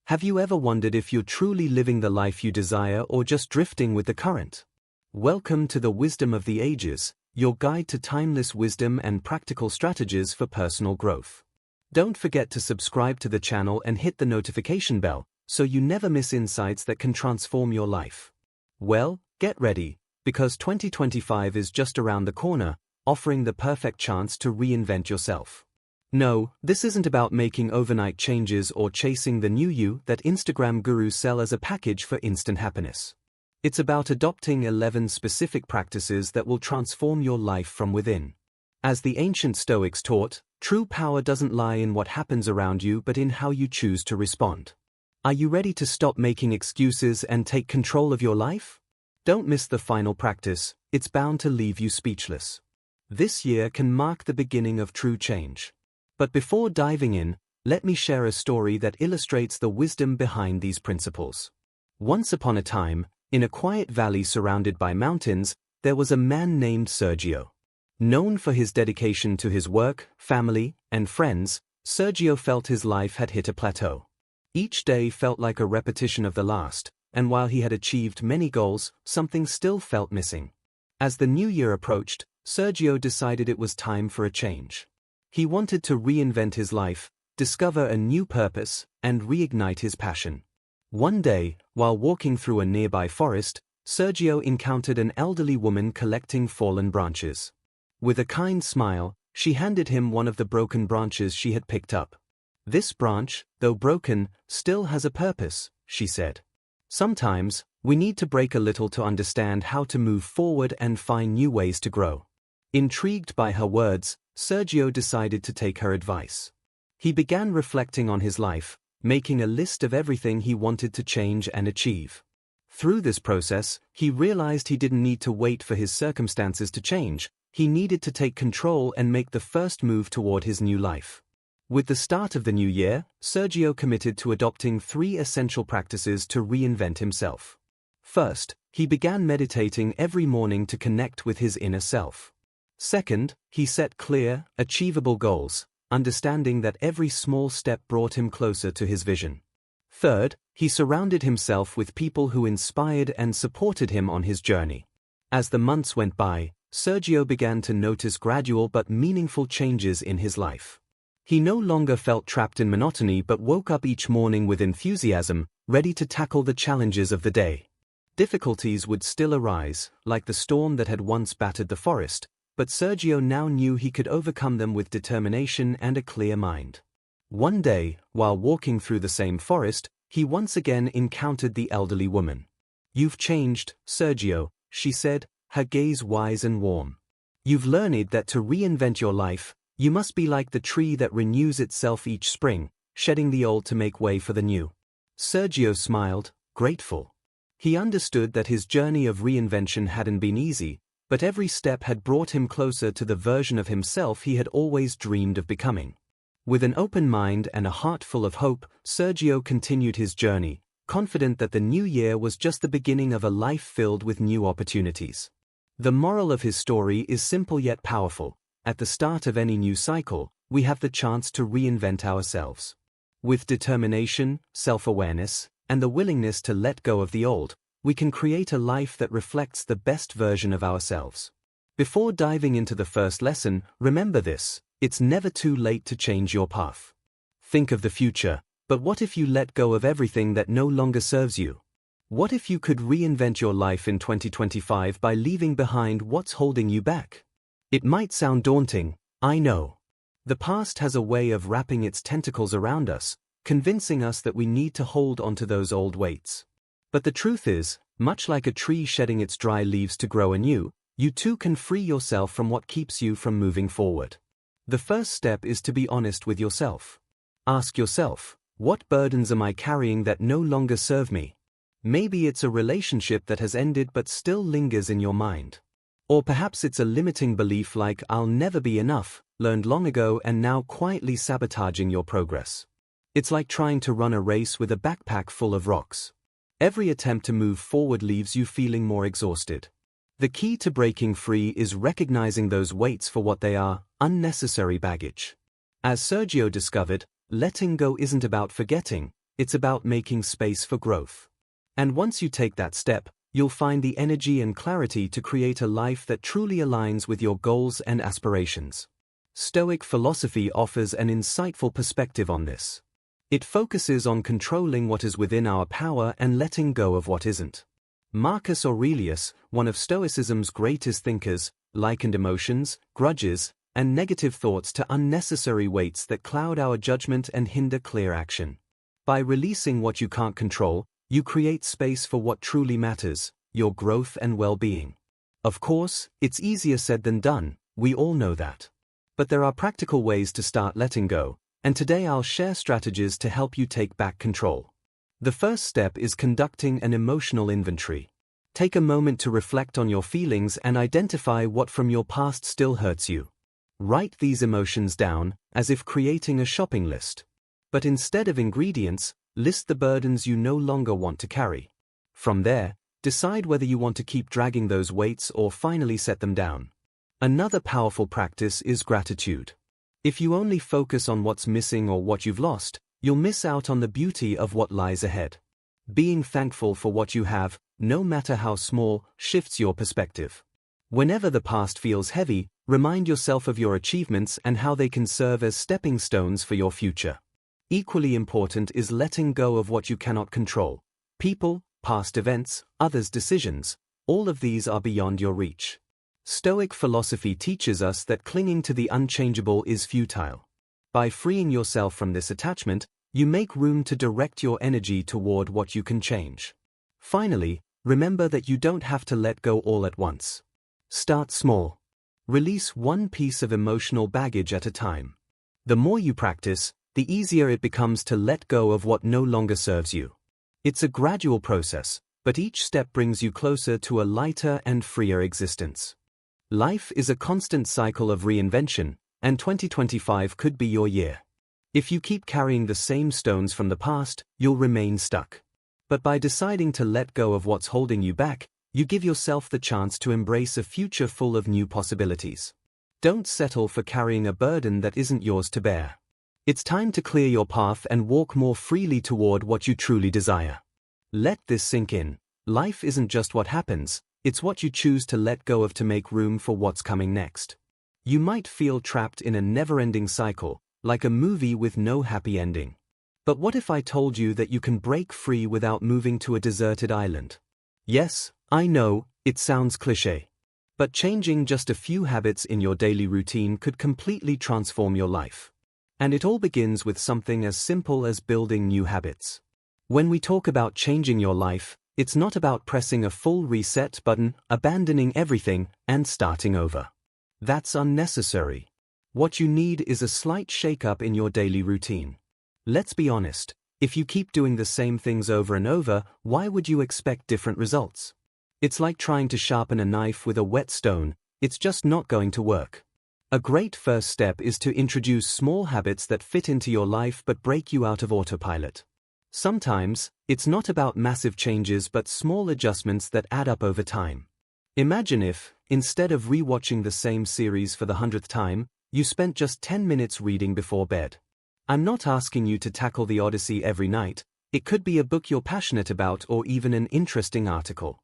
Have you ever wondered if you're truly living the life you desire or just drifting with the current? Welcome to the Wisdom of the Ages, your guide to timeless wisdom and practical strategies for personal growth. Don't forget to subscribe to the channel and hit the notification bell so you never miss insights that can transform your life. Well, get ready, because 2025 is just around the corner, offering the perfect chance to reinvent yourself. No, this isn't about making overnight changes or chasing the new you that Instagram gurus sell as a package for instant happiness. It's about adopting 11 specific practices that will transform your life from within. As the ancient Stoics taught, true power doesn't lie in what happens around you but in how you choose to respond. Are you ready to stop making excuses and take control of your life? Don't miss the final practice, it's bound to leave you speechless. This year can mark the beginning of true change. But before diving in, let me share a story that illustrates the wisdom behind these principles. Once upon a time, in a quiet valley surrounded by mountains, there was a man named Sergio. Known for his dedication to his work, family, and friends, Sergio felt his life had hit a plateau. Each day felt like a repetition of the last, and while he had achieved many goals, something still felt missing. As the new year approached, Sergio decided it was time for a change. He wanted to reinvent his life, discover a new purpose, and reignite his passion. One day, while walking through a nearby forest, Sergio encountered an elderly woman collecting fallen branches. With a kind smile, she handed him one of the broken branches she had picked up. "This branch, though broken, still has a purpose," she said. "Sometimes, we need to break a little to understand how to move forward and find new ways to grow." Intrigued by her words, Sergio decided to take her advice. He began reflecting on his life, making a list of everything he wanted to change and achieve. Through this process, he realized he didn't need to wait for his circumstances to change, he needed to take control and make the first move toward his new life. With the start of the new year, Sergio committed to adopting 3 essential practices to reinvent himself. First, he began meditating every morning to connect with his inner self. Second, he set clear, achievable goals, understanding that every small step brought him closer to his vision. Third, he surrounded himself with people who inspired and supported him on his journey. As the months went by, Sergio began to notice gradual but meaningful changes in his life. He no longer felt trapped in monotony but woke up each morning with enthusiasm, ready to tackle the challenges of the day. Difficulties would still arise, like the storm that had once battered the forest, but Sergio now knew he could overcome them with determination and a clear mind. One day, while walking through the same forest, he once again encountered the elderly woman. "You've changed, Sergio," she said, her gaze wise and warm. "You've learned that to reinvent your life, you must be like the tree that renews itself each spring, shedding the old to make way for the new." Sergio smiled, grateful. He understood that his journey of reinvention hadn't been easy, but every step had brought him closer to the version of himself he had always dreamed of becoming. With an open mind and a heart full of hope, Sergio continued his journey, confident that the new year was just the beginning of a life filled with new opportunities. The moral of his story is simple yet powerful. At the start of any new cycle, we have the chance to reinvent ourselves. With determination, self-awareness, and the willingness to let go of the old, we can create a life that reflects the best version of ourselves. Before diving into the first lesson, remember this: it's never too late to change your path. Think of the future, but what if you let go of everything that no longer serves you? What if you could reinvent your life in 2025 by leaving behind what's holding you back? It might sound daunting, I know. The past has a way of wrapping its tentacles around us, convincing us that we need to hold onto those old weights. But the truth is, much like a tree shedding its dry leaves to grow anew, you too can free yourself from what keeps you from moving forward. The first step is to be honest with yourself. Ask yourself, what burdens am I carrying that no longer serve me? Maybe it's a relationship that has ended but still lingers in your mind. Or perhaps it's a limiting belief like "I'll never be enough," learned long ago and now quietly sabotaging your progress. It's like trying to run a race with a backpack full of rocks. Every attempt to move forward leaves you feeling more exhausted. The key to breaking free is recognizing those weights for what they are: unnecessary baggage. As Sergio discovered, letting go isn't about forgetting, it's about making space for growth. And once you take that step, you'll find the energy and clarity to create a life that truly aligns with your goals and aspirations. Stoic philosophy offers an insightful perspective on this. It focuses on controlling what is within our power and letting go of what isn't. Marcus Aurelius, one of Stoicism's greatest thinkers, likened emotions, grudges, and negative thoughts to unnecessary weights that cloud our judgment and hinder clear action. By releasing what you can't control, you create space for what truly matters, your growth and well-being. Of course, it's easier said than done, we all know that. But there are practical ways to start letting go, and today I'll share strategies to help you take back control. The first step is conducting an emotional inventory. Take a moment to reflect on your feelings and identify what from your past still hurts you. Write these emotions down, as if creating a shopping list. But instead of ingredients, list the burdens you no longer want to carry. From there, decide whether you want to keep dragging those weights or finally set them down. Another powerful practice is gratitude. If you only focus on what's missing or what you've lost, you'll miss out on the beauty of what lies ahead. Being thankful for what you have, no matter how small, shifts your perspective. Whenever the past feels heavy, remind yourself of your achievements and how they can serve as stepping stones for your future. Equally important is letting go of what you cannot control. People, past events, others' decisions, all of these are beyond your reach. Stoic philosophy teaches us that clinging to the unchangeable is futile. By freeing yourself from this attachment, you make room to direct your energy toward what you can change. Finally, remember that you don't have to let go all at once. Start small. Release one piece of emotional baggage at a time. The more you practice, the easier it becomes to let go of what no longer serves you. It's a gradual process, but each step brings you closer to a lighter and freer existence. Life is a constant cycle of reinvention, and 2025 could be your year. If you keep carrying the same stones from the past, you'll remain stuck. But by deciding to let go of what's holding you back, you give yourself the chance to embrace a future full of new possibilities. Don't settle for carrying a burden that isn't yours to bear. It's time to clear your path and walk more freely toward what you truly desire. Let this sink in. Life isn't just what happens, it's what you choose to let go of to make room for what's coming next. You might feel trapped in a never-ending cycle, like a movie with no happy ending. But what if I told you that you can break free without moving to a deserted island? Yes, I know, it sounds cliché. But changing just a few habits in your daily routine could completely transform your life. And it all begins with something as simple as building new habits. When we talk about changing your life, it's not about pressing a full reset button, abandoning everything, and starting over. That's unnecessary. What you need is a slight shake-up in your daily routine. Let's be honest, if you keep doing the same things over and over, why would you expect different results? It's like trying to sharpen a knife with a wet stone, it's just not going to work. A great first step is to introduce small habits that fit into your life but break you out of autopilot. Sometimes, it's not about massive changes but small adjustments that add up over time. Imagine if, instead of rewatching the same series for the 100th time, you spent just 10 minutes reading before bed. I'm not asking you to tackle the Odyssey every night, it could be a book you're passionate about or even an interesting article.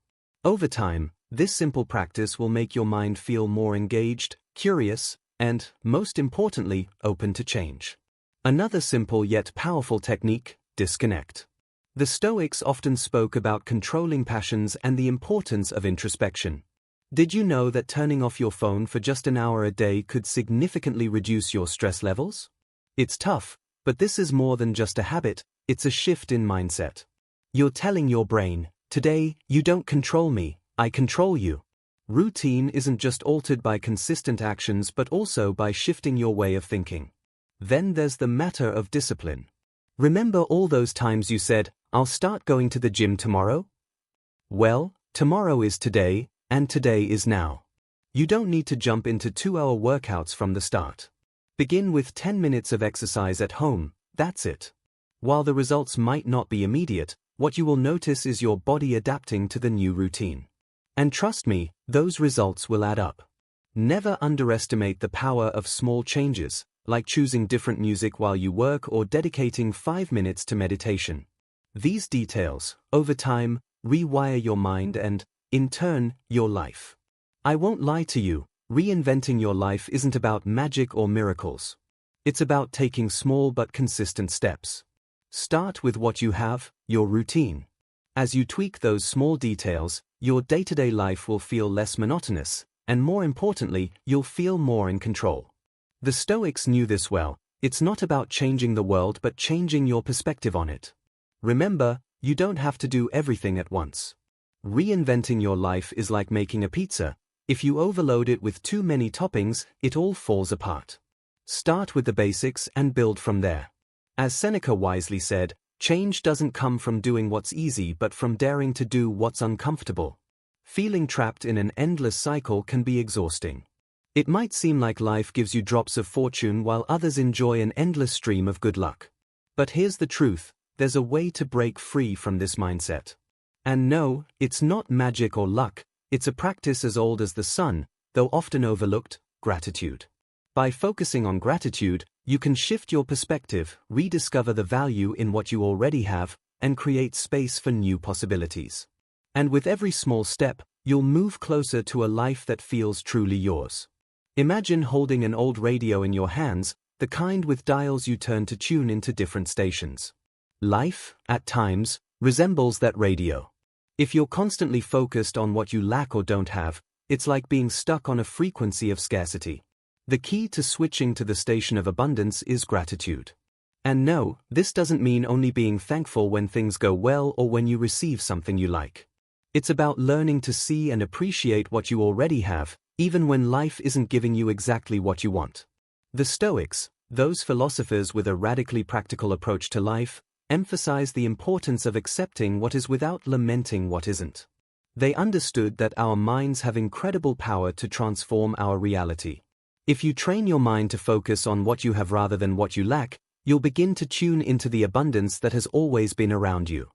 Over time, this simple practice will make your mind feel more engaged, curious, and, most importantly, open to change. Another simple yet powerful technique: disconnect. The Stoics often spoke about controlling passions and the importance of introspection. Did you know that turning off your phone for just an hour a day could significantly reduce your stress levels? It's tough, but this is more than just a habit, it's a shift in mindset. You're telling your brain, today, you don't control me, I control you. Routine isn't just altered by consistent actions but also by shifting your way of thinking. Then there's the matter of discipline. Remember all those times you said, I'll start going to the gym tomorrow? Well, tomorrow is today, and today is now. You don't need to jump into 2-hour workouts from the start. Begin with 10 minutes of exercise at home, that's it. While the results might not be immediate, what you will notice is your body adapting to the new routine. And trust me, those results will add up. Never underestimate the power of small changes. like choosing different music while you work or dedicating 5 minutes to meditation. These details, over time, rewire your mind and, in turn, your life. I won't lie to you, reinventing your life isn't about magic or miracles. It's about taking small but consistent steps. Start with what you have, your routine. As you tweak those small details, your day-to-day life will feel less monotonous, and more importantly, you'll feel more in control. The Stoics knew this well. It's not about changing the world but changing your perspective on it. Remember, you don't have to do everything at once. Reinventing your life is like making a pizza. If you overload it with too many toppings, it all falls apart. Start with the basics and build from there. As Seneca wisely said, change doesn't come from doing what's easy but from daring to do what's uncomfortable. Feeling trapped in an endless cycle can be exhausting. It might seem like life gives you drops of fortune while others enjoy an endless stream of good luck. But here's the truth, there's a way to break free from this mindset. And no, it's not magic or luck, it's a practice as old as the sun, though often overlooked: gratitude. By focusing on gratitude, you can shift your perspective, rediscover the value in what you already have, and create space for new possibilities. And with every small step, you'll move closer to a life that feels truly yours. Imagine holding an old radio in your hands, the kind with dials you turn to tune into different stations. Life, at times, resembles that radio. If you're constantly focused on what you lack or don't have, it's like being stuck on a frequency of scarcity. The key to switching to the station of abundance is gratitude. And no, this doesn't mean only being thankful when things go well or when you receive something you like. It's about learning to see and appreciate what you already have, even when life isn't giving you exactly what you want. The Stoics, those philosophers with a radically practical approach to life, emphasize the importance of accepting what is without lamenting what isn't. They understood that our minds have incredible power to transform our reality. If you train your mind to focus on what you have rather than what you lack, you'll begin to tune into the abundance that has always been around you.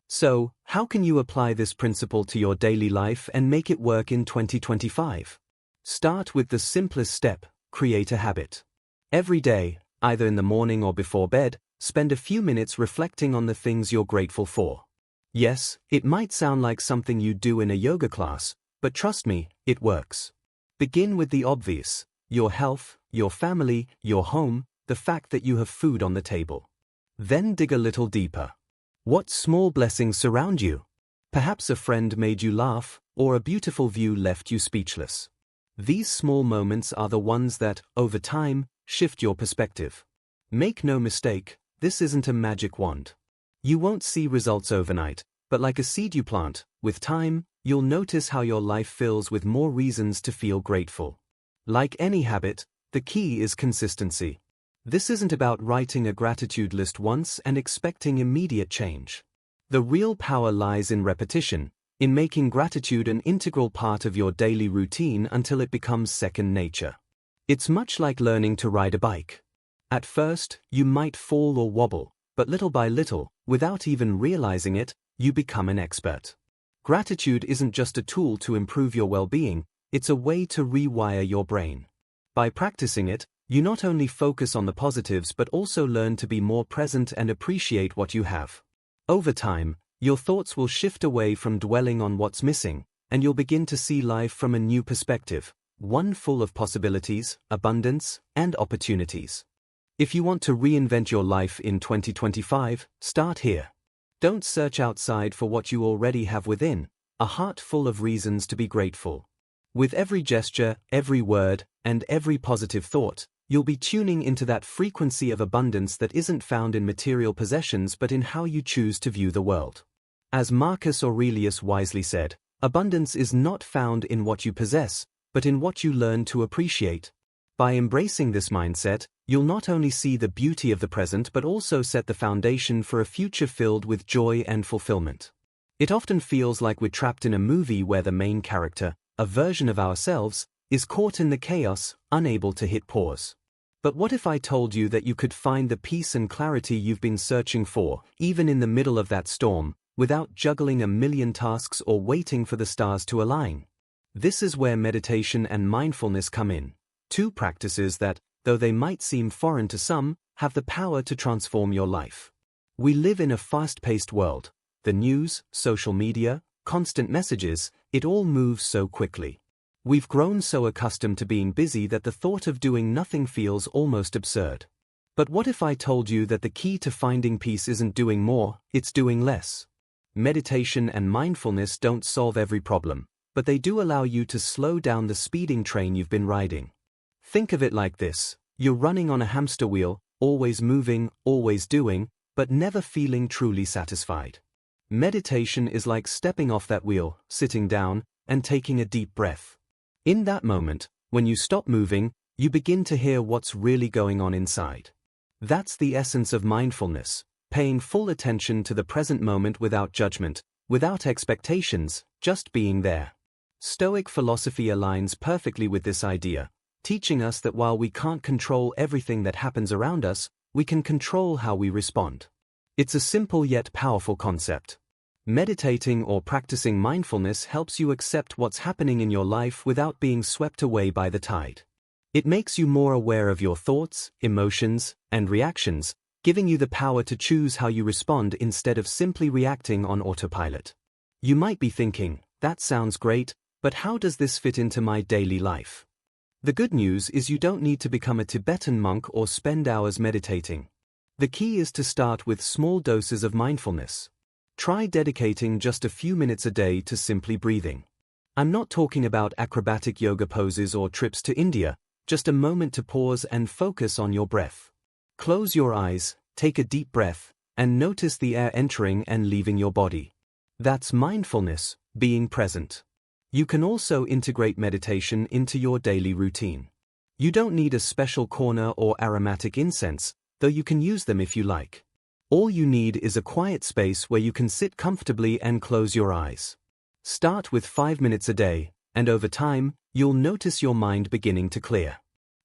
So, how can you apply this principle to your daily life and make it work in 2025? Start with the simplest step: create a habit. Every day, either in the morning or before bed, spend a few minutes reflecting on the things you're grateful for. Yes, it might sound like something you do in a yoga class, but trust me, it works. Begin with the obvious: your health, your family, your home, the fact that you have food on the table. Then dig a little deeper. What small blessings surround you? Perhaps a friend made you laugh, or a beautiful view left you speechless. These small moments are the ones that, over time, shift your perspective. Make no mistake, this isn't a magic wand. You won't see results overnight, but like a seed you plant, with time, you'll notice how your life fills with more reasons to feel grateful. Like any habit, the key is consistency. This isn't about writing a gratitude list once and expecting immediate change. The real power lies in repetition, in making gratitude an integral part of your daily routine until it becomes second nature. It's much like learning to ride a bike. At first, you might fall or wobble, but little by little, without even realizing it, you become an expert. Gratitude isn't just a tool to improve your well-being, it's a way to rewire your brain. By practicing it, you not only focus on the positives but also learn to be more present and appreciate what you have. Over time, your thoughts will shift away from dwelling on what's missing, and you'll begin to see life from a new perspective, one full of possibilities, abundance, and opportunities. If you want to reinvent your life in 2025, start here. Don't search outside for what you already have within, a heart full of reasons to be grateful. With every gesture, every word, and every positive thought, you'll be tuning into that frequency of abundance that isn't found in material possessions but in how you choose to view the world. As Marcus Aurelius wisely said, abundance is not found in what you possess, but in what you learn to appreciate. By embracing this mindset, you'll not only see the beauty of the present but also set the foundation for a future filled with joy and fulfillment. It often feels like we're trapped in a movie where the main character, a version of ourselves, is caught in the chaos, unable to hit pause. But what if I told you that you could find the peace and clarity you've been searching for, even in the middle of that storm, without juggling a million tasks or waiting for the stars to align? This is where meditation and mindfulness come in, two practices that, though they might seem foreign to some, have the power to transform your life. We live in a fast-paced world. The news, social media, constant messages, it all moves so quickly. We've grown so accustomed to being busy that the thought of doing nothing feels almost absurd. But what if I told you that the key to finding peace isn't doing more, it's doing less? Meditation and mindfulness don't solve every problem, but they do allow you to slow down the speeding train you've been riding. Think of it like this: you're running on a hamster wheel, always moving, always doing, but never feeling truly satisfied. Meditation is like stepping off that wheel, sitting down, and taking a deep breath. In that moment, when you stop moving, you begin to hear what's really going on inside. That's the essence of mindfulness, paying full attention to the present moment without judgment, without expectations, just being there. Stoic philosophy aligns perfectly with this idea, teaching us that while we can't control everything that happens around us, we can control how we respond. It's a simple yet powerful concept. Meditating or practicing mindfulness helps you accept what's happening in your life without being swept away by the tide. It makes you more aware of your thoughts, emotions, and reactions, giving you the power to choose how you respond instead of simply reacting on autopilot. You might be thinking, that sounds great, but how does this fit into my daily life? The good news is you don't need to become a Tibetan monk or spend hours meditating. The key is to start with small doses of mindfulness. Try dedicating just a few minutes a day to simply breathing. I'm not talking about acrobatic yoga poses or trips to India, just a moment to pause and focus on your breath. Close your eyes, take a deep breath, and notice the air entering and leaving your body. That's mindfulness, being present. You can also integrate meditation into your daily routine. You don't need a special corner or aromatic incense, though you can use them if you like. All you need is a quiet space where you can sit comfortably and close your eyes. Start with 5 minutes a day, and over time, you'll notice your mind beginning to clear.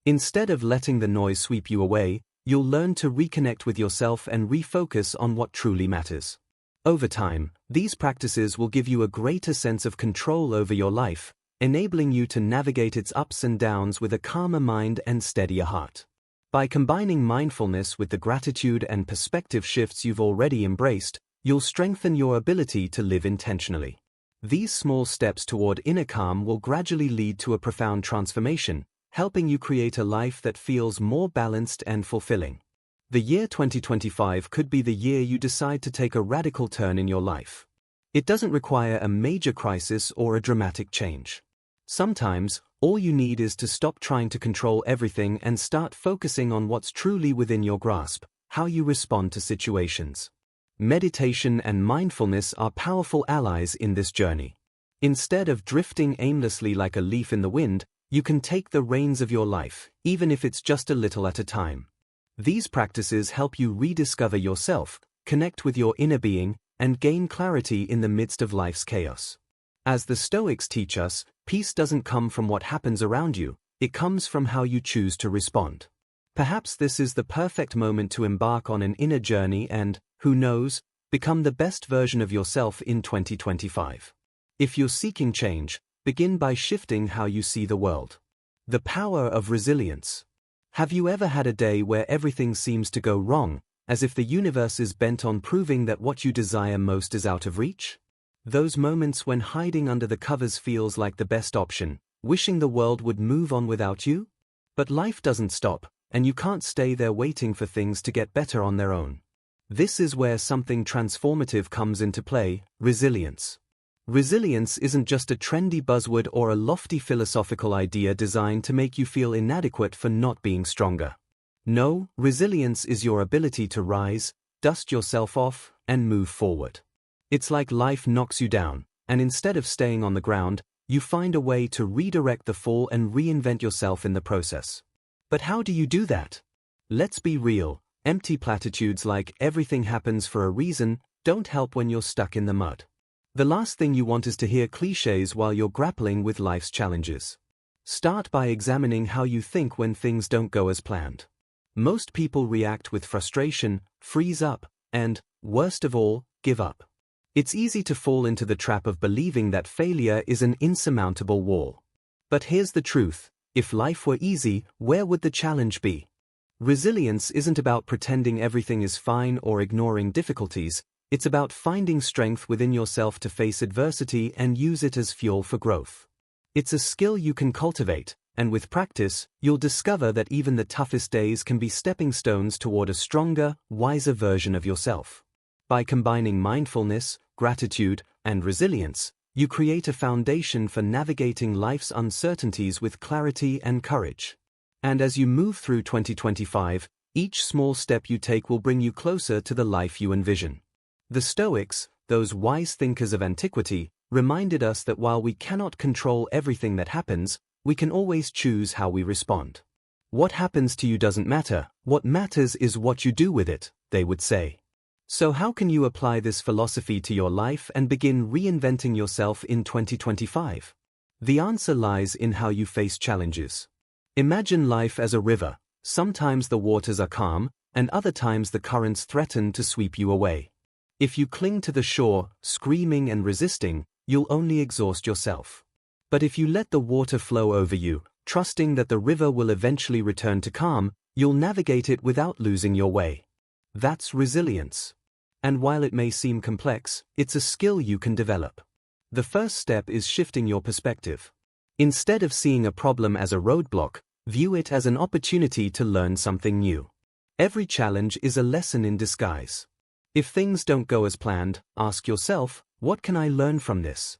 Instead of letting the noise sweep you away, you'll learn to reconnect with yourself and refocus on what truly matters. Over time, these practices will give you a greater sense of control over your life, enabling you to navigate its ups and downs with a calmer mind and steadier heart. By combining mindfulness with the gratitude and perspective shifts you've already embraced, you'll strengthen your ability to live intentionally. These small steps toward inner calm will gradually lead to a profound transformation, helping you create a life that feels more balanced and fulfilling. The year 2025 could be the year you decide to take a radical turn in your life. It doesn't require a major crisis or a dramatic change. Sometimes, all you need is to stop trying to control everything and start focusing on what's truly within your grasp, how you respond to situations. Meditation and mindfulness are powerful allies in this journey. Instead of drifting aimlessly like a leaf in the wind, you can take the reins of your life, even if it's just a little at a time. These practices help you rediscover yourself, connect with your inner being, and gain clarity in the midst of life's chaos. As the Stoics teach us, peace doesn't come from what happens around you, it comes from how you choose to respond. Perhaps this is the perfect moment to embark on an inner journey and, who knows, become the best version of yourself in 2025. If you're seeking change, begin by shifting how you see the world. The power of resilience. Have you ever had a day where everything seems to go wrong, as if the universe is bent on proving that what you desire most is out of reach? Those moments when hiding under the covers feels like the best option, wishing the world would move on without you? But life doesn't stop, and you can't stay there waiting for things to get better on their own. This is where something transformative comes into play: resilience. Resilience isn't just a trendy buzzword or a lofty philosophical idea designed to make you feel inadequate for not being stronger. No, resilience is your ability to rise, dust yourself off, and move forward. It's like life knocks you down, and instead of staying on the ground, you find a way to redirect the fall and reinvent yourself in the process. But how do you do that? Let's be real, empty platitudes like "everything happens for a reason" don't help when you're stuck in the mud. The last thing you want is to hear cliches while you're grappling with life's challenges. Start by examining how you think when things don't go as planned. Most people react with frustration, freeze up, and, worst of all, give up. It's easy to fall into the trap of believing that failure is an insurmountable wall. But here's the truth: If life were easy, where would the challenge be? Resilience isn't about pretending everything is fine or ignoring difficulties, it's about finding strength within yourself to face adversity and use it as fuel for growth. It's a skill you can cultivate, and with practice, you'll discover that even the toughest days can be stepping stones toward a stronger, wiser version of yourself. By combining mindfulness, gratitude, and resilience, you create a foundation for navigating life's uncertainties with clarity and courage. And as you move through 2025, each small step you take will bring you closer to the life you envision. The Stoics, those wise thinkers of antiquity, reminded us that while we cannot control everything that happens, we can always choose how we respond. What happens to you doesn't matter, what matters is what you do with it, they would say. So how can you apply this philosophy to your life and begin reinventing yourself in 2025? The answer lies in how you face challenges. Imagine life as a river. Sometimes the waters are calm, and other times the currents threaten to sweep you away. If you cling to the shore, screaming and resisting, you'll only exhaust yourself. But if you let the water flow over you, trusting that the river will eventually return to calm, you'll navigate it without losing your way. That's resilience. And while it may seem complex, it's a skill you can develop. The first step is shifting your perspective. Instead of seeing a problem as a roadblock, view it as an opportunity to learn something new. Every challenge is a lesson in disguise. If things don't go as planned, ask yourself, what can I learn from this?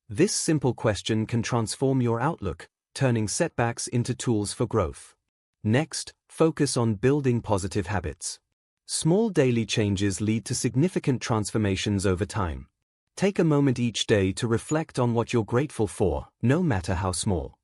This simple question can transform your outlook, turning setbacks into tools for growth. Next, focus on building positive habits. Small daily changes lead to significant transformations over time. Take a moment each day to reflect on what you're grateful for, no matter how small.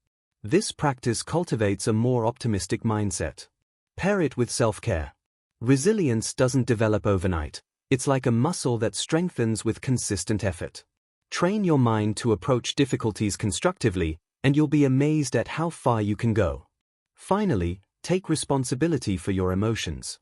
This practice cultivates a more optimistic mindset. Pair it with self-care. Resilience doesn't develop overnight. It's like a muscle that strengthens with consistent effort. Train your mind to approach difficulties constructively, and you'll be amazed at how far you can go. Finally, take responsibility for your emotions.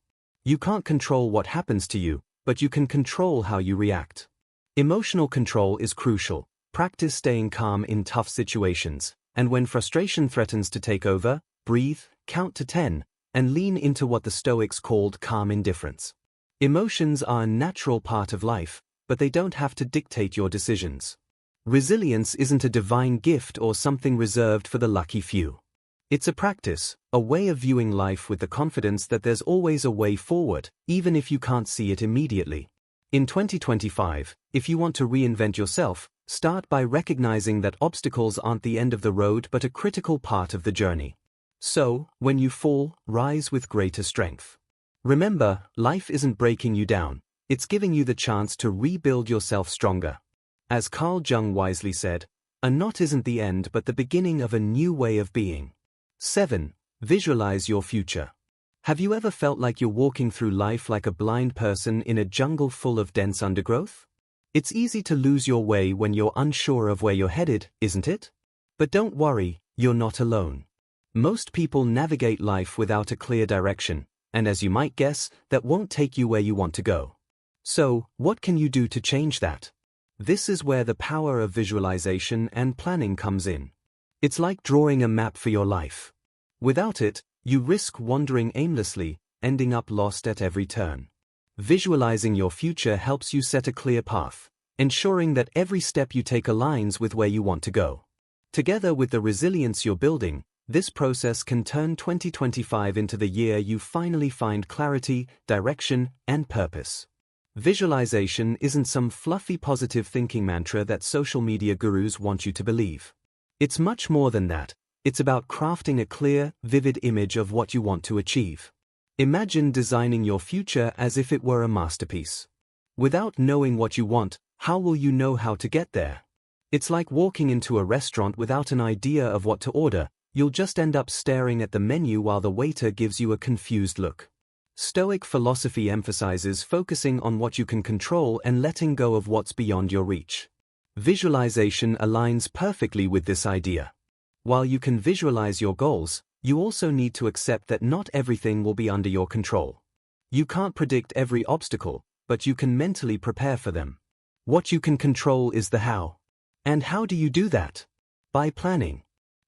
You can't control what happens to you, but you can control how you react. Emotional control is crucial. Practice staying calm in tough situations, and when frustration threatens to take over, breathe, count to 10, and lean into what the Stoics called calm indifference. Emotions are a natural part of life, but they don't have to dictate your decisions. Resilience isn't a divine gift or something reserved for the lucky few. It's a practice, a way of viewing life with the confidence that there's always a way forward, even if you can't see it immediately. In 2025, if you want to reinvent yourself, start by recognizing that obstacles aren't the end of the road but a critical part of the journey. So, when you fall, rise with greater strength. Remember, life isn't breaking you down, it's giving you the chance to rebuild yourself stronger. As Carl Jung wisely said, a knot isn't the end but the beginning of a new way of being. 7. Visualize your future. Have you ever felt like you're walking through life like a blind person in a jungle full of dense undergrowth? It's easy to lose your way when you're unsure of where you're headed, isn't it? But don't worry, you're not alone. Most people navigate life without a clear direction, and as you might guess, that won't take you where you want to go. So, what can you do to change that? This is where the power of visualization and planning comes in. It's like drawing a map for your life. Without it, you risk wandering aimlessly, ending up lost at every turn. Visualizing your future helps you set a clear path, ensuring that every step you take aligns with where you want to go. Together with the resilience you're building, this process can turn 2025 into the year you finally find clarity, direction, and purpose. Visualization isn't some fluffy positive thinking mantra that social media gurus want you to believe. It's much more than that. It's about crafting a clear, vivid image of what you want to achieve. Imagine designing your future as if it were a masterpiece. Without knowing what you want, how will you know how to get there? It's like walking into a restaurant without an idea of what to order. You'll just end up staring at the menu while the waiter gives you a confused look. Stoic philosophy emphasizes focusing on what you can control and letting go of what's beyond your reach. Visualization aligns perfectly with this idea. While you can visualize your goals, you also need to accept that not everything will be under your control. You can't predict every obstacle, but you can mentally prepare for them. What you can control is the how. And how do you do that? By planning.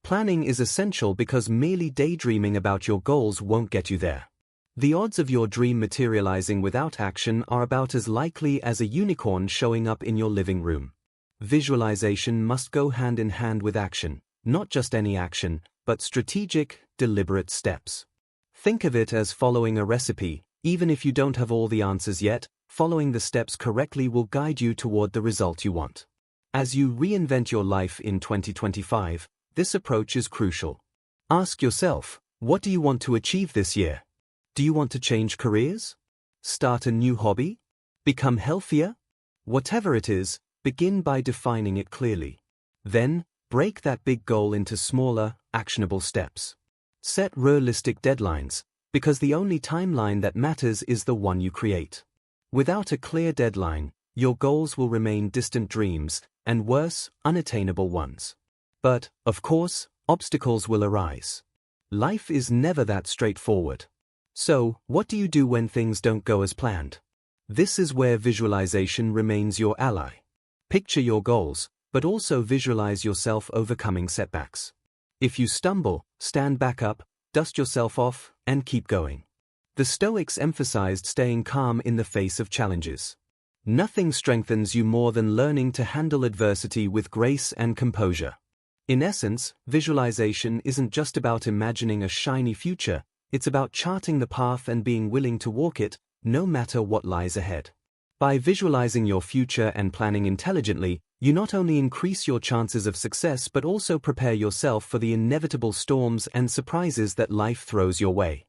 Planning is essential because merely daydreaming about your goals won't get you there. The odds of your dream materializing without action are about as likely as a unicorn showing up in your living room. Visualization must go hand in hand with action, not just any action, but strategic, deliberate steps. Think of it as following a recipe. Even if you don't have all the answers yet, following the steps correctly will guide you toward the result you want. As you reinvent your life in 2025, this approach is crucial. Ask yourself, what do you want to achieve this year? Do you want to change careers? Start a new hobby? Become healthier? Whatever it is, begin by defining it clearly. Then, break that big goal into smaller, actionable steps. Set realistic deadlines, because the only timeline that matters is the one you create. Without a clear deadline, your goals will remain distant dreams, and worse, unattainable ones. But, of course, obstacles will arise. Life is never that straightforward. So, what do you do when things don't go as planned? This is where visualization remains your ally. Picture your goals, but also visualize yourself overcoming setbacks. If you stumble, stand back up, dust yourself off, and keep going. The Stoics emphasized staying calm in the face of challenges. Nothing strengthens you more than learning to handle adversity with grace and composure. In essence, visualization isn't just about imagining a shiny future, it's about charting the path and being willing to walk it, no matter what lies ahead. By visualizing your future and planning intelligently, you not only increase your chances of success but also prepare yourself for the inevitable storms and surprises that life throws your way.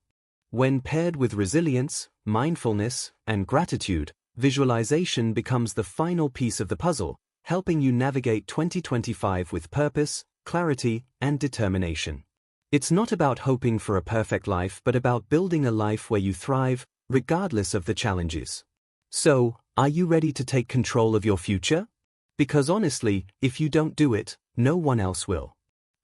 When paired with resilience, mindfulness, and gratitude, visualization becomes the final piece of the puzzle, helping you navigate 2025 with purpose, clarity, and determination. It's not about hoping for a perfect life but about building a life where you thrive, regardless of the challenges. So, are you ready to take control of your future? Because honestly, if you don't do it, no one else will.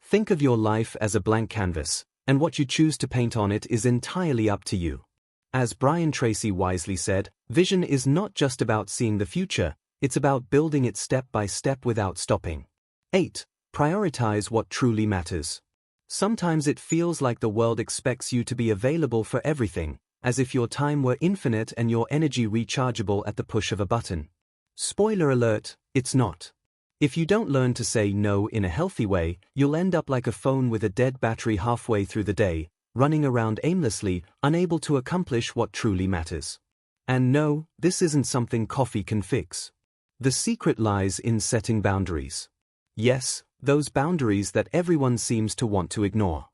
Think of your life as a blank canvas, and what you choose to paint on it is entirely up to you. As Brian Tracy wisely said, vision is not just about seeing the future, it's about building it step by step without stopping. 8. Prioritize what truly matters. Sometimes it feels like the world expects you to be available for everything, as if your time were infinite and your energy rechargeable at the push of a button. Spoiler alert, it's not. If you don't learn to say no in a healthy way, you'll end up like a phone with a dead battery halfway through the day, running around aimlessly, unable to accomplish what truly matters. And no, this isn't something coffee can fix. The secret lies in setting boundaries. Yes, those boundaries that everyone seems to want to ignore.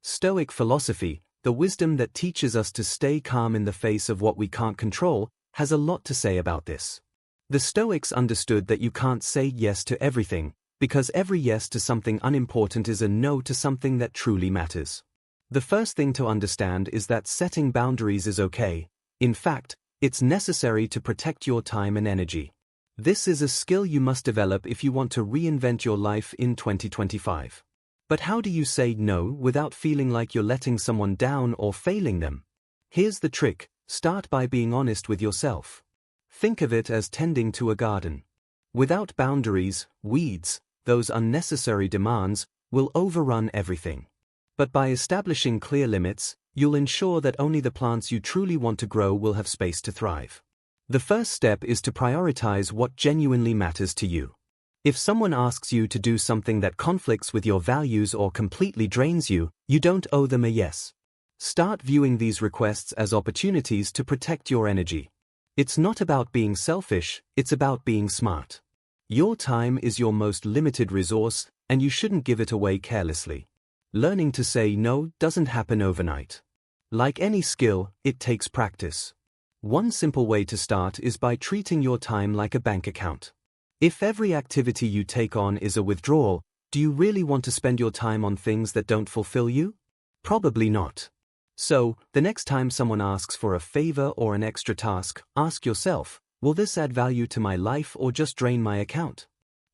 Stoic philosophy, the wisdom that teaches us to stay calm in the face of what we can't control, has a lot to say about this. The Stoics understood that you can't say yes to everything, because every yes to something unimportant is a no to something that truly matters. The first thing to understand is that setting boundaries is okay. In fact, it's necessary to protect your time and energy. This is a skill you must develop if you want to reinvent your life in 2025. But how do you say no without feeling like you're letting someone down or failing them? Here's the trick: start by being honest with yourself. Think of it as tending to a garden. Without boundaries, weeds, those unnecessary demands, will overrun everything. But by establishing clear limits, you'll ensure that only the plants you truly want to grow will have space to thrive. The first step is to prioritize what genuinely matters to you. If someone asks you to do something that conflicts with your values or completely drains you, you don't owe them a yes. Start viewing these requests as opportunities to protect your energy. It's not about being selfish, it's about being smart. Your time is your most limited resource, and you shouldn't give it away carelessly. Learning to say no doesn't happen overnight. Like any skill, it takes practice. One simple way to start is by treating your time like a bank account. If every activity you take on is a withdrawal, do you really want to spend your time on things that don't fulfill you? Probably not. So, the next time someone asks for a favor or an extra task, ask yourself, will this add value to my life or just drain my account?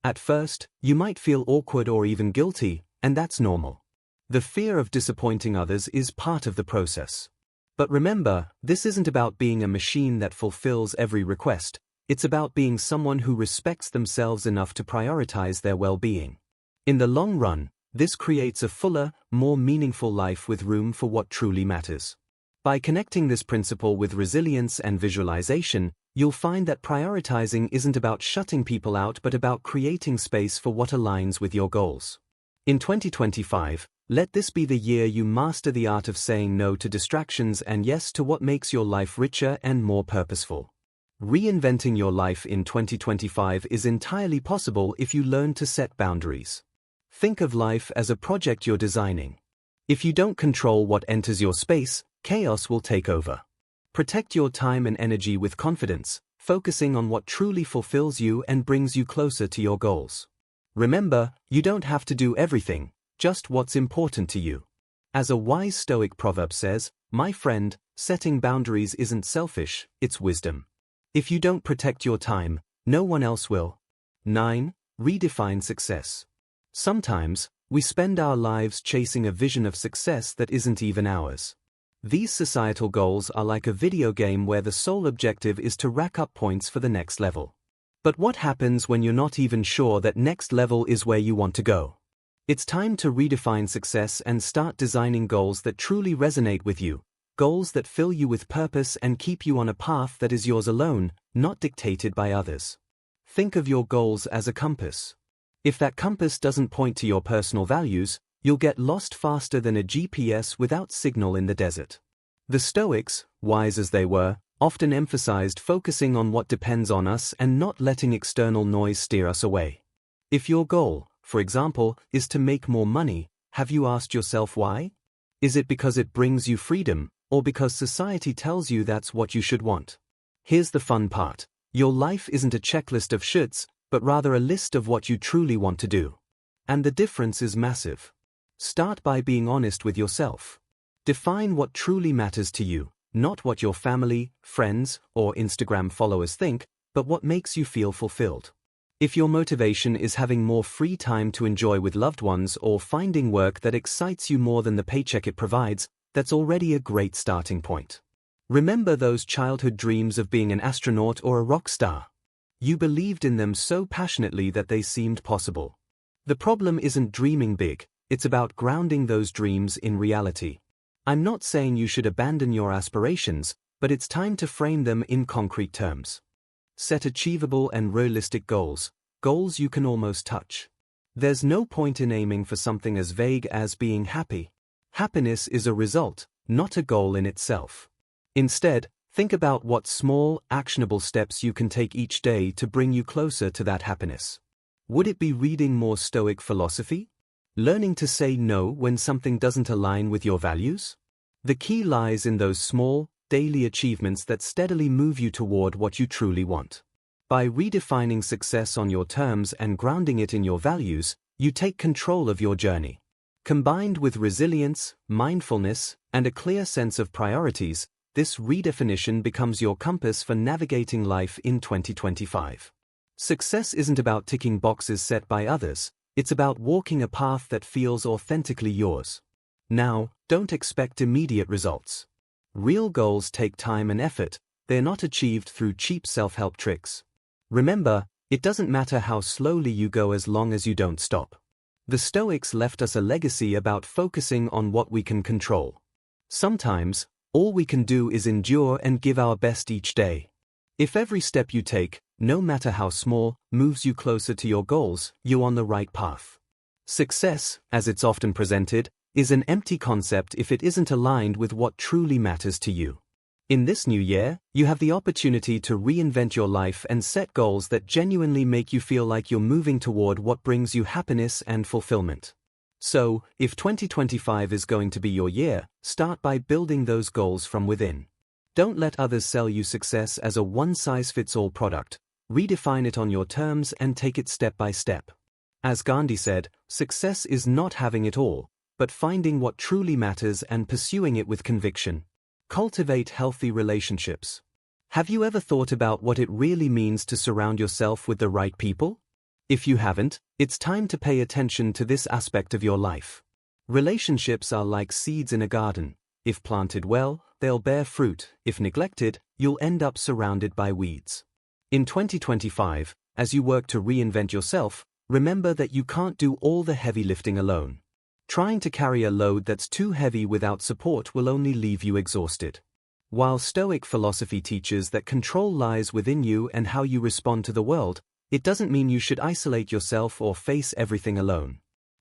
At first, you might feel awkward or even guilty, and that's normal. The fear of disappointing others is part of the process. But remember, this isn't about being a machine that fulfills every request, it's about being someone who respects themselves enough to prioritize their well-being. In the long run, This creates a fuller, more meaningful life with room for what truly matters. By connecting this principle with resilience and visualization, you'll find that prioritizing isn't about shutting people out but about creating space for what aligns with your goals. In 2025, let this be the year you master the art of saying no to distractions and yes to what makes your life richer and more purposeful. Reinventing your life in 2025 is entirely possible if you learn to set boundaries. Think of life as a project you're designing. If you don't control what enters your space, chaos will take over. Protect your time and energy with confidence, focusing on what truly fulfills you and brings you closer to your goals. Remember, you don't have to do everything, just what's important to you. As a wise Stoic proverb says, "My friend, setting boundaries isn't selfish, it's wisdom." If you don't protect your time, no one else will. 9. Redefine success. Sometimes, we spend our lives chasing a vision of success that isn't even ours. These societal goals are like a video game where the sole objective is to rack up points for the next level. But what happens when you're not even sure that next level is where you want to go? It's time to redefine success and start designing goals that truly resonate with you, goals that fill you with purpose and keep you on a path that is yours alone, not dictated by others. Think of your goals as a compass. If that compass doesn't point to your personal values, you'll get lost faster than a GPS without signal in the desert. The Stoics, wise as they were, often emphasized focusing on what depends on us and not letting external noise steer us away. If your goal, for example, is to make more money, have you asked yourself why? Is it because it brings you freedom, or because society tells you that's what you should want? Here's the fun part. Your life isn't a checklist of shoulds, but rather a list of what you truly want to do. And the difference is massive. Start by being honest with yourself. Define what truly matters to you, not what your family, friends, or Instagram followers think, but what makes you feel fulfilled. If your motivation is having more free time to enjoy with loved ones or finding work that excites you more than the paycheck it provides, that's already a great starting point. Remember those childhood dreams of being an astronaut or a rock star. You believed in them so passionately that they seemed possible. The problem isn't dreaming big, it's about grounding those dreams in reality. I'm not saying you should abandon your aspirations, but it's time to frame them in concrete terms. Set achievable and realistic goals, goals you can almost touch. There's no point in aiming for something as vague as being happy. Happiness is a result, not a goal in itself. Instead, think about what small, actionable steps you can take each day to bring you closer to that happiness. Would it be reading more Stoic philosophy? Learning to say no when something doesn't align with your values? The key lies in those small, daily achievements that steadily move you toward what you truly want. By redefining success on your terms and grounding it in your values, you take control of your journey. Combined with resilience, mindfulness, and a clear sense of priorities, this redefinition becomes your compass for navigating life in 2025. Success isn't about ticking boxes set by others, it's about walking a path that feels authentically yours. Now, don't expect immediate results. Real goals take time and effort, they're not achieved through cheap self-help tricks. Remember, it doesn't matter how slowly you go as long as you don't stop. The Stoics left us a legacy about focusing on what we can control. Sometimes, all we can do is endure and give our best each day. If every step you take, no matter how small, moves you closer to your goals, you're on the right path. Success, as it's often presented, is an empty concept if it isn't aligned with what truly matters to you. In this new year, you have the opportunity to reinvent your life and set goals that genuinely make you feel like you're moving toward what brings you happiness and fulfillment. So, if 2025 is going to be your year, start by building those goals from within. Don't let others sell you success as a one-size-fits-all product. Redefine it on your terms and take it step by step. As Gandhi said, success is not having it all, but finding what truly matters and pursuing it with conviction. Cultivate healthy relationships. Have you ever thought about what it really means to surround yourself with the right people? If you haven't, it's time to pay attention to this aspect of your life. Relationships are like seeds in a garden. If planted well, they'll bear fruit. If neglected, you'll end up surrounded by weeds. In 2025, as you work to reinvent yourself, remember that you can't do all the heavy lifting alone. Trying to carry a load that's too heavy without support will only leave you exhausted. While Stoic philosophy teaches that control lies within you and how you respond to the world, it doesn't mean you should isolate yourself or face everything alone.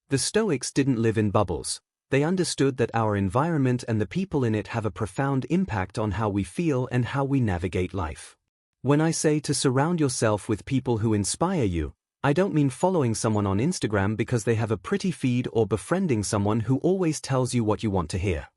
The Stoics didn't live in bubbles. They understood that our environment and the people in it have a profound impact on how we feel and how we navigate life. When I say to surround yourself with people who inspire you, I don't mean following someone on Instagram because they have a pretty feed or befriending someone who always tells you what you want to hear.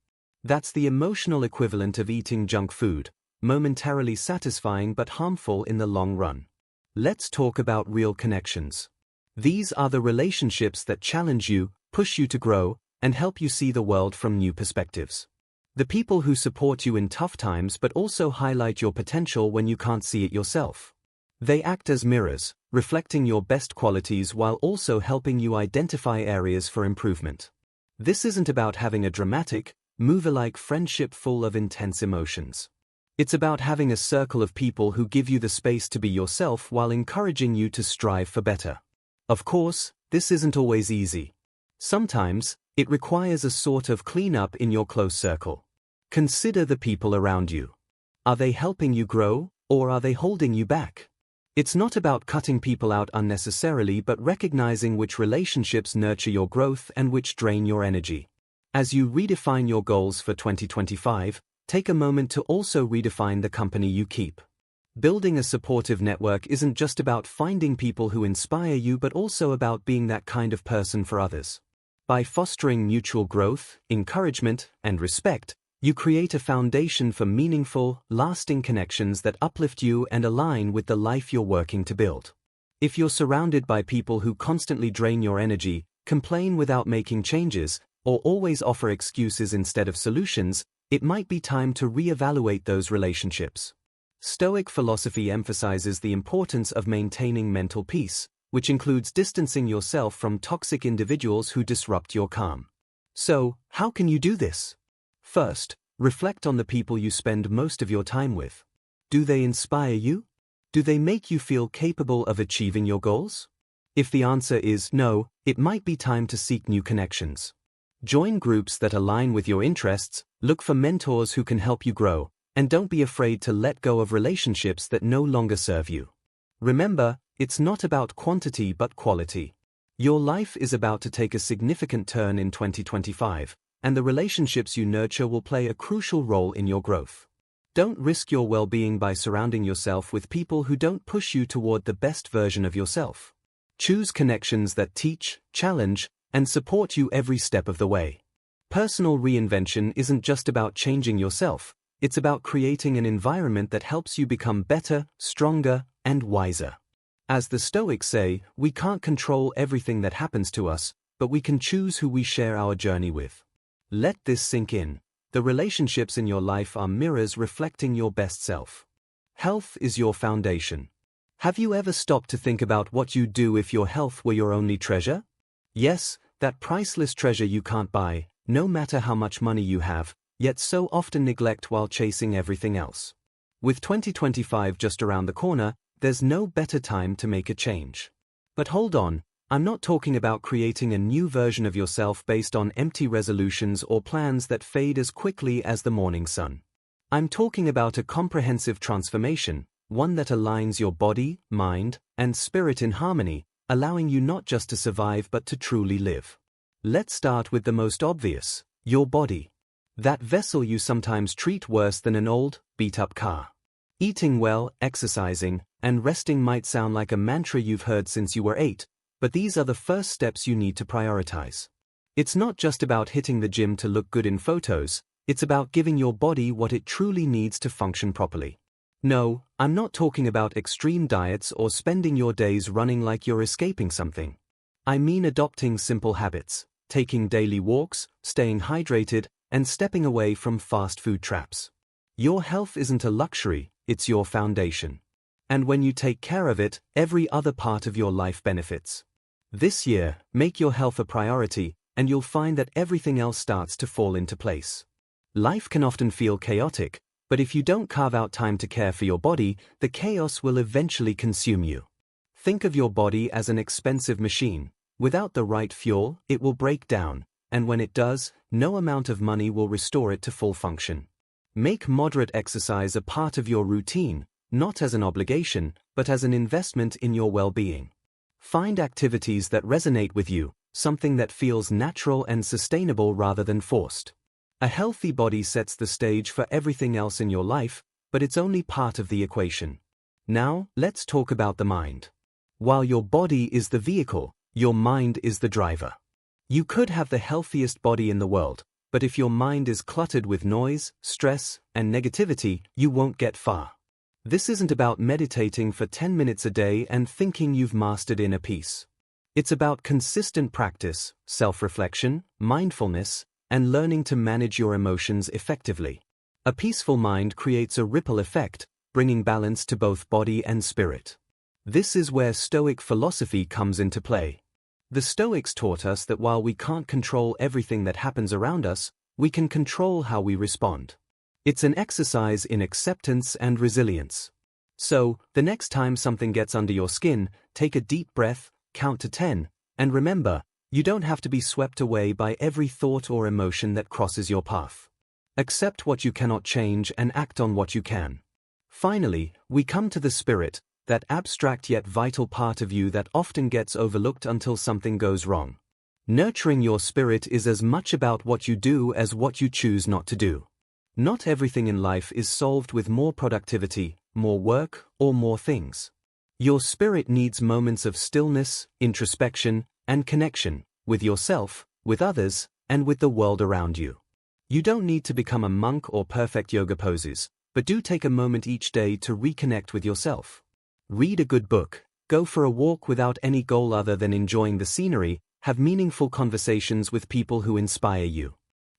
That's the emotional equivalent of eating junk food, momentarily satisfying but harmful in the long run. Let's talk about real connections. These are the relationships that challenge you, push you to grow, and help you see the world from new perspectives. The people who support you in tough times but also highlight your potential when you can't see it yourself. They act as mirrors, reflecting your best qualities while also helping you identify areas for improvement. This isn't about having a dramatic, movie-like friendship full of intense emotions. It's about having a circle of people who give you the space to be yourself while encouraging you to strive for better. Of course, this isn't always easy. Sometimes, it requires a sort of cleanup in your close circle. Consider the people around you. Are they helping you grow, or are they holding you back? It's not about cutting people out unnecessarily but recognizing which relationships nurture your growth and which drain your energy. As you redefine your goals for 2025, take a moment to also redefine the company you keep. Building a supportive network isn't just about finding people who inspire you but also about being that kind of person for others. By fostering mutual growth, encouragement, and respect, you create a foundation for meaningful, lasting connections that uplift you and align with the life you're working to build. If you're surrounded by people who constantly drain your energy, complain without making changes, or always offer excuses instead of solutions, it might be time to reevaluate those relationships. Stoic philosophy emphasizes the importance of maintaining mental peace, which includes distancing yourself from toxic individuals who disrupt your calm. So, how can you do this? First, reflect on the people you spend most of your time with. Do they inspire you? Do they make you feel capable of achieving your goals? If the answer is no, it might be time to seek new connections. Join groups that align with your interests, look for mentors who can help you grow, and don't be afraid to let go of relationships that no longer serve you. Remember, it's not about quantity but quality. Your life is about to take a significant turn in 2025, and the relationships you nurture will play a crucial role in your growth. Don't risk your well-being by surrounding yourself with people who don't push you toward the best version of yourself. Choose connections that teach, challenge, and support you every step of the way. Personal reinvention isn't just about changing yourself, it's about creating an environment that helps you become better, stronger, and wiser. As the Stoics say, we can't control everything that happens to us, but we can choose who we share our journey with. Let this sink in. The relationships in your life are mirrors reflecting your best self. Health is your foundation. Have you ever stopped to think about what you'd do if your health were your only treasure? Yes, that priceless treasure you can't buy, no matter how much money you have, yet so often neglect while chasing everything else. With 2025 just around the corner, there's no better time to make a change. But hold on, I'm not talking about creating a new version of yourself based on empty resolutions or plans that fade as quickly as the morning sun. I'm talking about a comprehensive transformation, one that aligns your body, mind, and spirit in harmony, allowing you not just to survive but to truly live. Let's start with the most obvious, your body. That vessel you sometimes treat worse than an old, beat-up car. Eating well, exercising, and resting might sound like a mantra you've heard since you were 8, but these are the first steps you need to prioritize. It's not just about hitting the gym to look good in photos, it's about giving your body what it truly needs to function properly. No, I'm not talking about extreme diets or spending your days running like you're escaping something. I mean adopting simple habits, taking daily walks, staying hydrated, and stepping away from fast food traps. Your health isn't a luxury, it's your foundation. And when you take care of it, every other part of your life benefits. This year, make your health a priority, and you'll find that everything else starts to fall into place. Life can often feel chaotic, but if you don't carve out time to care for your body, the chaos will eventually consume you. Think of your body as an expensive machine. Without the right fuel, it will break down, and when it does, no amount of money will restore it to full function. Make moderate exercise a part of your routine, not as an obligation, but as an investment in your well-being. Find activities that resonate with you, something that feels natural and sustainable rather than forced. A healthy body sets the stage for everything else in your life, but it's only part of the equation. Now, let's talk about the mind. While your body is the vehicle, your mind is the driver. You could have the healthiest body in the world, but if your mind is cluttered with noise, stress, and negativity, you won't get far. This isn't about meditating for 10 minutes a day and thinking you've mastered inner peace. It's about consistent practice, self-reflection, mindfulness, and learning to manage your emotions effectively. A peaceful mind creates a ripple effect, bringing balance to both body and spirit. This is where Stoic philosophy comes into play. The Stoics taught us that while we can't control everything that happens around us, we can control how we respond. It's an exercise in acceptance and resilience. So, the next time something gets under your skin, take a deep breath, count to 10, and remember, you don't have to be swept away by every thought or emotion that crosses your path. Accept what you cannot change and act on what you can. Finally, we come to the spirit, that abstract yet vital part of you that often gets overlooked until something goes wrong. Nurturing your spirit is as much about what you do as what you choose not to do. Not everything in life is solved with more productivity, more work, or more things. Your spirit needs moments of stillness, introspection, and connection, with yourself, with others, and with the world around you. You don't need to become a monk or perfect yoga poses, but do take a moment each day to reconnect with yourself. Read a good book, go for a walk without any goal other than enjoying the scenery, have meaningful conversations with people who inspire you.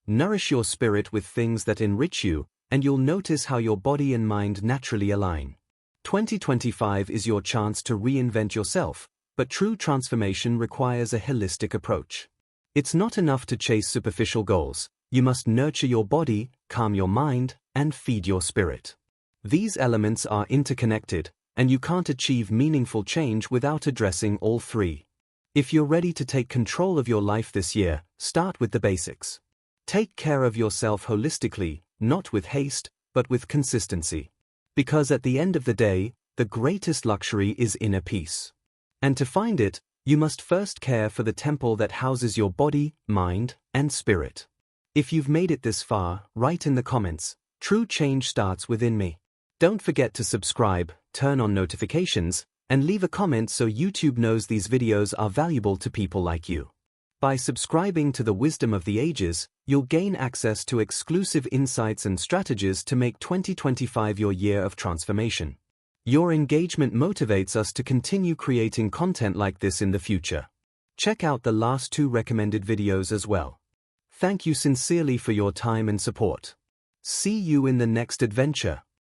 Nourish your spirit with things that enrich you, and you'll notice how your body and mind naturally align. 2025 is your chance to reinvent yourself, but true transformation requires a holistic approach. It's not enough to chase superficial goals. You must nurture your body, calm your mind, and feed your spirit. These elements are interconnected, and you can't achieve meaningful change without addressing all three. If you're ready to take control of your life this year, start with the basics. Take care of yourself holistically, not with haste, but with consistency. Because at the end of the day, the greatest luxury is inner peace. And to find it, you must first care for the temple that houses your body, mind, and spirit. If you've made it this far, write in the comments, "True change starts within me." Don't forget to subscribe, turn on notifications, and leave a comment so YouTube knows these videos are valuable to people like you. By subscribing to the Wisdom of the Ages, you'll gain access to exclusive insights and strategies to make 2025 your year of transformation. Your engagement motivates us to continue creating content like this in the future. Check out the last 2 recommended videos as well. Thank you sincerely for your time and support. See you in the next adventure.